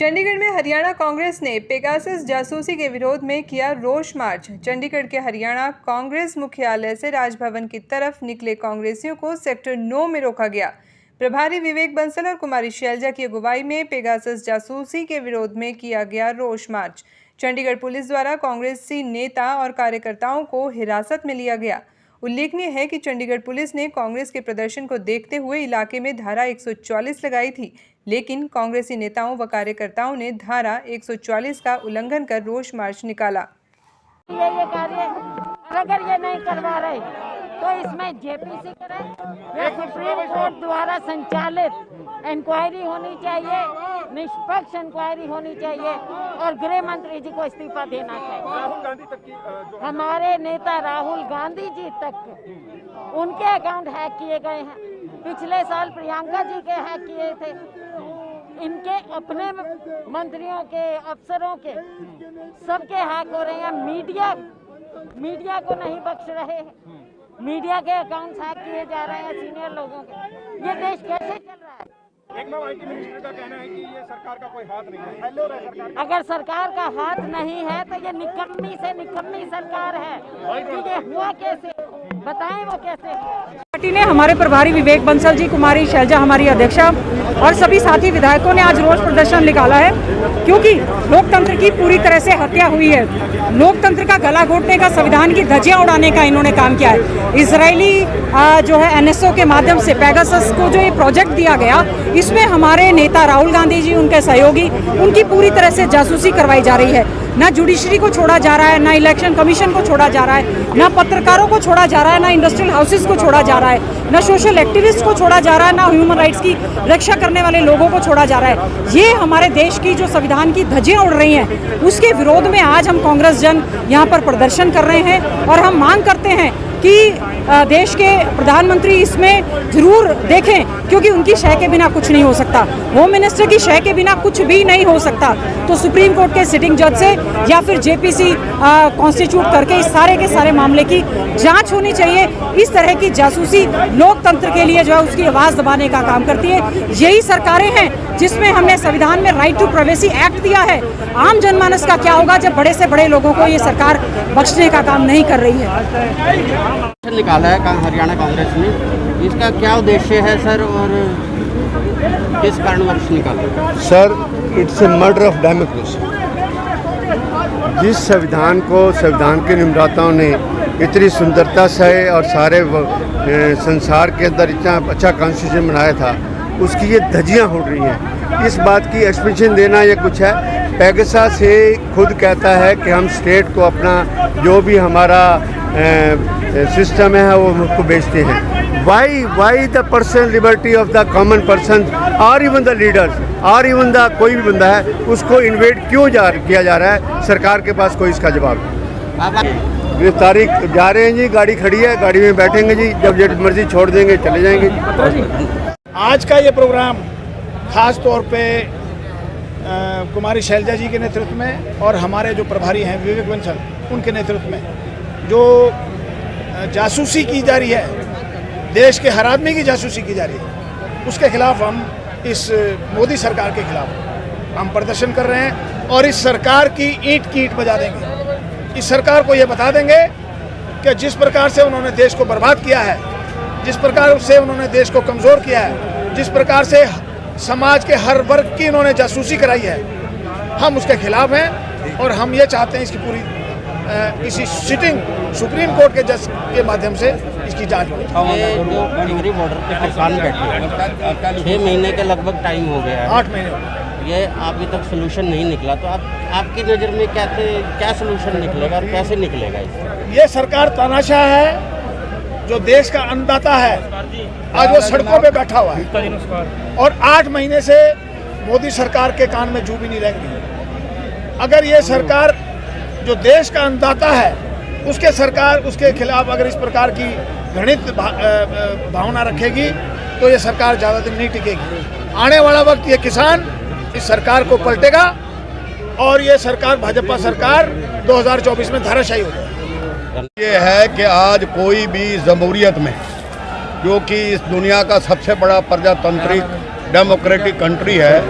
चंडीगढ़ में हरियाणा कांग्रेस ने पेगासस जासूसी के विरोध में किया रोष मार्च। चंडीगढ़ के हरियाणा कांग्रेस मुख्यालय से राजभवन की तरफ निकले कांग्रेसियों को सेक्टर 9 में रोका गया। प्रभारी विवेक बंसल और कुमारी शैलजा की अगुवाई में पेगासस जासूसी के विरोध में किया गया रोष मार्च। चंडीगढ़ पुलिस द्वारा कांग्रेसी नेता और कार्यकर्ताओं को हिरासत में लिया गया। उल्लेखनीय है कि चंडीगढ़ पुलिस ने कांग्रेस के प्रदर्शन को देखते हुए इलाके में धारा 144 लगाई थी, लेकिन कांग्रेसी नेताओं व कार्यकर्ताओं ने धारा 144 का उल्लंघन कर रोष मार्च निकाला। ये कार्य अगर ये नहीं करवा रहे तो इसमें जेपीसी करें या सुप्रीम कोर्ट द्वारा संचालित इंक्वायरी होनी चाहिए, निष्पक्ष इंक्वायरी होनी चाहिए और गृह मंत्री जी को इस्तीफा देना चाहिए। राहुल गांधी तक की हमारे नेता राहुल गांधी जी तक उनके अकाउंट हैक किए गए हैं। पिछले साल प्रियंका जी के हैक किए थे। इनके अपने मंत्रियों के, अफसरों के, सबके हैक हो रहे हैं। मीडिया को नहीं बख्श रहे हैं। मीडिया के अकाउंट्स हैक किए जा रहे हैं सीनियर लोगों के। ये देश कैसे चल रहा है? एक आईटी मिनिस्टर का कहना है कि ये सरकार का कोई हाथ नहीं है। हेलो सरकार, अगर सरकार का हाथ नहीं है तो ये निकम्मी से निकम्मी सरकार है। कि ये हुआ कैसे, बताएं वो कैसे। पार्टी ने हमारे प्रभारी विवेक बंसल जी, कुमारी शैलजा हमारी अध्यक्षा और सभी साथी विधायकों ने आज रोष प्रदर्शन निकाला है, क्योंकि लोकतंत्र की पूरी तरह से हत्या हुई है। लोकतंत्र का गला घोटने का, संविधान की धज्जियां उड़ाने का इन्होंने काम किया है। इजरायली जो है एनएसओ के माध्यम से पेगासस को जो ये प्रोजेक्ट दिया गया, इसमें हमारे नेता राहुल गांधी जी, उनके सहयोगी, उनकी पूरी तरह से जासूसी करवाई जा रही है। ना जुडिशरी को छोड़ा जा रहा है, ना इलेक्शन कमीशन को छोड़ा जा रहा है, ना पत्रकारों को छोड़ा जा रहा है, ना इंडस्ट्रियल हाउसेस को छोड़ा जा रहा है, ना सोशल एक्टिविस्ट को छोड़ा जा रहा है, ना ह्यूमन राइट्स की रक्षा करने वाले लोगों को छोड़ा जा रहा है। ये हमारे देश की जो संविधान की धज्जियां उड़ रही हैं, उसके विरोध में आज हम कांग्रेस जन यहाँ पर प्रदर्शन कर रहे हैं और हम मांग करते हैं कि देश के प्रधानमंत्री इसमें जरूर देखें, क्योंकि उनकी शय के बिना कुछ नहीं हो सकता। होम मिनिस्टर की शय के बिना कुछ भी नहीं हो सकता। तो सुप्रीम कोर्ट के सिटिंग जज से या फिर जेपीसी कॉन्स्टिट्यूट करके इस सारे के सारे मामले की जांच होनी चाहिए। इस तरह की जासूसी लोकतंत्र के लिए जो है उसकी आवाज़ दबाने का काम करती है। यही सरकारें हैं जिसमें हमने संविधान में राइट टू प्राइवेसी एक्ट दिया है। आम जनमानस का क्या होगा जब बड़े से बड़े लोगों को ये सरकार बख्शने का काम नहीं कर रही है। निकाला है हरियाणा कांग्रेस ने, इसका क्या उद्देश्य है सर और किस कारणवश निकाला? Sir, it's a murder of democracy. जिस संविधान को संविधान के निर्माताओं ने इतनी सुंदरता से और सारे संसार के अंदर इतना अच्छा कॉन्स्टिट्यूशन बनाया था, उसकी ये धज्जियां उड़ रही हैं। इस बात की एक्सप्लेनेशन देना ये कुछ है। पेगासस से खुद कहता है कि हम स्टेट को अपना जो भी हमारा सिस्टम है वो उसको बेचते हैं। Why the personal liberty of the common person और इवन द लीडर्स और इवन द कोई भी बंदा है उसको इन्वेड क्यों किया जा रहा है? सरकार के पास कोई इसका जवाब नहीं। गिरफ्तारी जा रहे हैं जी, गाड़ी खड़ी है, गाड़ी में बैठेंगे जी, जब मर्जी छोड़ देंगे चले जाएंगे जी। आज का ये प्रोग्राम खास तौर पे कुमारी शैलजा जी के नेतृत्व में और हमारे जो प्रभारी हैं विवेक बंसल, उनके नेतृत्व में जो जासूसी की जा रही है, देश के हर आदमी की जासूसी की जा रही है, उसके खिलाफ हम इस मोदी सरकार के खिलाफ हम प्रदर्शन कर रहे हैं और इस सरकार की ईंट की ईंट बजा देंगे। इस सरकार को ये बता देंगे कि जिस प्रकार से उन्होंने देश को बर्बाद किया है, जिस प्रकार से उन्होंने देश को कमज़ोर किया है, जिस प्रकार से समाज के हर वर्ग की इन्होंने जासूसी कराई है, हम उसके खिलाफ हैं और हम ये चाहते हैं इसकी पूरी इसी सिटिंग सुप्रीम कोर्ट के जज के माध्यम से इसकी जांच हो। ये जो टिहरी बॉर्डर पे किसान बैठे 6 महीने के लगभग टाइम हो गया है, 8 महीने, ये अभी तक सोल्यूशन नहीं निकला। तो आपकी नज़र में क्या सोल्यूशन निकलेगा और कैसे निकलेगा इससे? ये सरकार तानाशाह है, जो देश का अन्नदाता है, आज वो सड़कों पे बैठा हुआ है और 8 महीने से मोदी सरकार के कान में जू भी नहीं लग रही। अगर ये सरकार जो देश का अन्नदाता है उसके खिलाफ अगर इस प्रकार की घृणित भावना रखेगी तो ये सरकार ज़्यादा दिन नहीं टिकेगी। आने वाला वक्त ये किसान इस सरकार को पलटेगा और ये सरकार, भाजपा सरकार 2024 में धराशायी हो जाएगी। ये है कि आज कोई भी जमहूरियत में, जो कि इस दुनिया का सबसे बड़ा प्रजातांत्रिक डेमोक्रेटिक कंट्री है,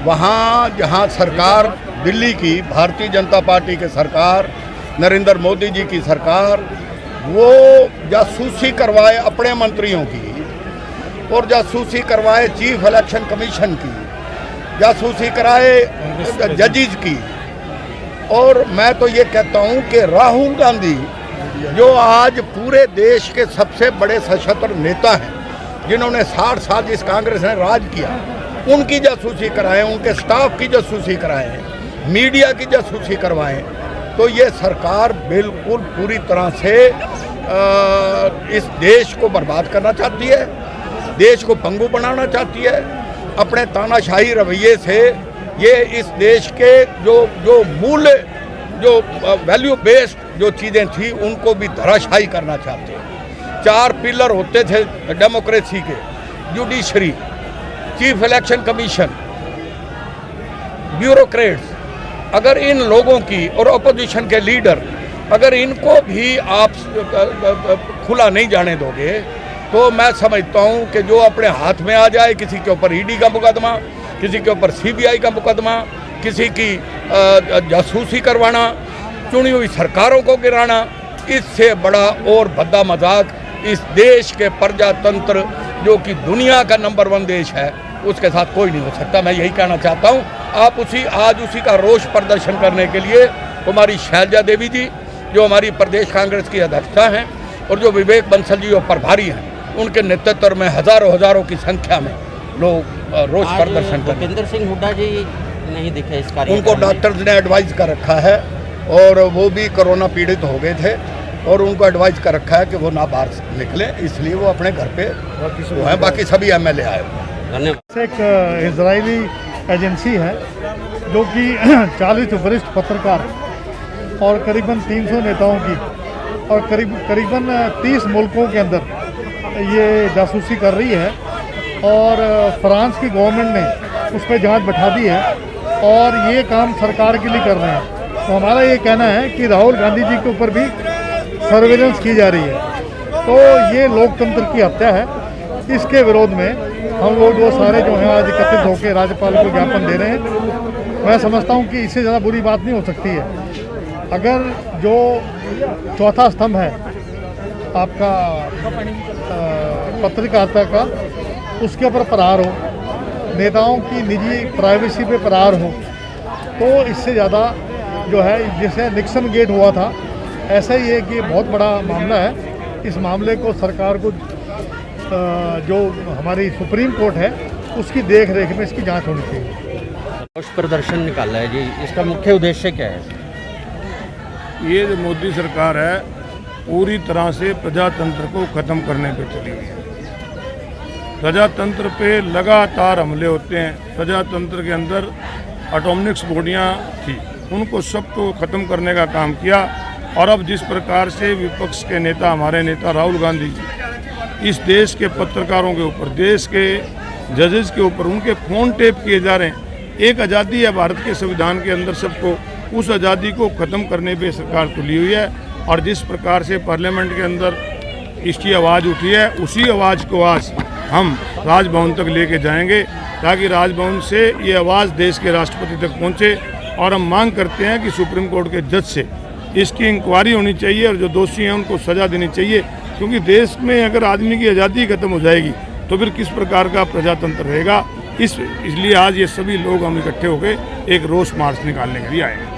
वहाँ जहाँ सरकार दिल्ली की भारतीय जनता पार्टी की सरकार, नरेंद्र मोदी जी की सरकार, वो जासूसी करवाए अपने मंत्रियों की और जासूसी करवाए चीफ इलेक्शन कमीशन की, जासूसी कराए जजेस की। और मैं तो ये कहता हूँ कि राहुल गांधी जो आज पूरे देश के सबसे बड़े सशस्त्र नेता हैं, जिन्होंने 60 साल इस कांग्रेस ने राज किया, उनकी जासूसी कराएं, उनके स्टाफ की जासूसी कराएं, मीडिया की जासूसी करवाएं, तो ये सरकार बिल्कुल पूरी तरह से इस देश को बर्बाद करना चाहती है, देश को पंगु बनाना चाहती है। अपने तानाशाही रवैये से ये इस देश के जो मूल्य, जो वैल्यू बेस्ड जो चीज़ें थी, उनको भी धराशायी करना चाहते हैं। 4 पिलर होते थे डेमोक्रेसी के, judiciary, chief election commission, bureaucrats, अगर इन लोगों की और अपोजिशन के लीडर, अगर इनको भी आप खुला नहीं जाने दोगे, तो मैं समझता हूं कि जो अपने हाथ में आ जाए, किसी के ऊपर ईडी का मुकदमा, किसी के ऊपर सीबीआई का मुकदमा, किसी की जासूसी करवाना, चुनी हुई सरकारों को गिराना, इससे बड़ा और भद्दा मजाक इस देश के प्रजातंत्र, जो कि दुनिया का नंबर 1 देश है, उसके साथ कोई नहीं हो सकता। मैं यही कहना चाहता हूं। आप आज उसी का रोष प्रदर्शन करने के लिए कुमारी शैलजा देवी जी, जो हमारी प्रदेश कांग्रेस की अध्यक्षा हैं, और जो विवेक बंसल जी जो प्रभारी हैं, उनके नेतृत्व में हजारों की संख्या में लोग रोष प्रदर्शन कर। भूपेंद्र सिंह हुड्डा जी नहीं दिखे इस कार्यक्रम उनको डॉक्टर्स ने एडवाइस कर रखा है, और वो भी कोरोना पीड़ित हो गए थे, और उनको एडवाइस कर रखा है कि वो ना बाहर निकले, इसलिए वो अपने घर पे वो हैं। बाकी सभी MLA आए हुए हैं। धन्यवाद। एक इजरायली एजेंसी है जो कि 40 वरिष्ठ पत्रकार और करीबन 300 नेताओं की और करीबन 30 मुल्कों के अंदर ये जासूसी कर रही है, और फ्रांस की गवर्नमेंट ने उस पर जांच बैठा दी है, और ये काम सरकार के लिए कर रहे हैं। तो हमारा ये कहना है कि राहुल गांधी जी के ऊपर भी सर्वेलेंस की जा रही है, तो ये लोकतंत्र की हत्या है। इसके विरोध में हम लोग वो सारे जो हैं आज एकत्रित होकर राज्यपाल को ज्ञापन दे रहे हैं। मैं समझता हूँ कि इससे ज़्यादा बुरी बात नहीं हो सकती है। अगर जो चौथा स्तंभ है आपका पत्रकारिता का, उसके ऊपर प्रहार हो, नेताओं की निजी प्राइवेसी पे प्रहार हो, तो इससे ज़्यादा जो है, जैसे निक्सन गेट हुआ था, ऐसा ही है कि ये बहुत बड़ा मामला है। इस मामले को सरकार को जो हमारी सुप्रीम कोर्ट है उसकी देख रेख में इसकी जांच होनी चाहिए। रोष प्रदर्शन निकाला है जी, इसका मुख्य उद्देश्य क्या है? ये जो मोदी सरकार है पूरी तरह से प्रजातंत्र को ख़त्म करने पे चली हुई है। प्रजातंत्र पे लगातार हमले होते हैं। प्रजातंत्र के अंदर एटॉमिक्स बॉडियाँ थी, उनको सबको ख़त्म करने का काम किया। और अब जिस प्रकार से विपक्ष के नेता, हमारे नेता राहुल गांधी जी, इस देश के पत्रकारों के ऊपर, देश के जजेस के ऊपर उनके फ़ोन टेप किए जा रहे हैं। एक आज़ादी है भारत के संविधान के अंदर सबको, उस आज़ादी को ख़त्म करने पे सरकार तुली हुई है। और जिस प्रकार से पार्लियामेंट के अंदर इसकी आवाज़ उठी है, उसी आवाज़ को आज हम राजभवन तक लेके जाएंगे, ताकि राजभवन से ये आवाज़ देश के राष्ट्रपति तक पहुँचे। और हम मांग करते हैं कि सुप्रीम कोर्ट के जज से इसकी इंक्वायरी होनी चाहिए, और जो दोषी हैं उनको सज़ा देनी चाहिए। क्योंकि देश में अगर आदमी की आज़ादी खत्म हो जाएगी तो फिर किस प्रकार का प्रजातंत्र रहेगा। इसलिए आज ये सभी लोग हम इकट्ठे होकर एक रोष मार्च निकालने के लिए आए हैं।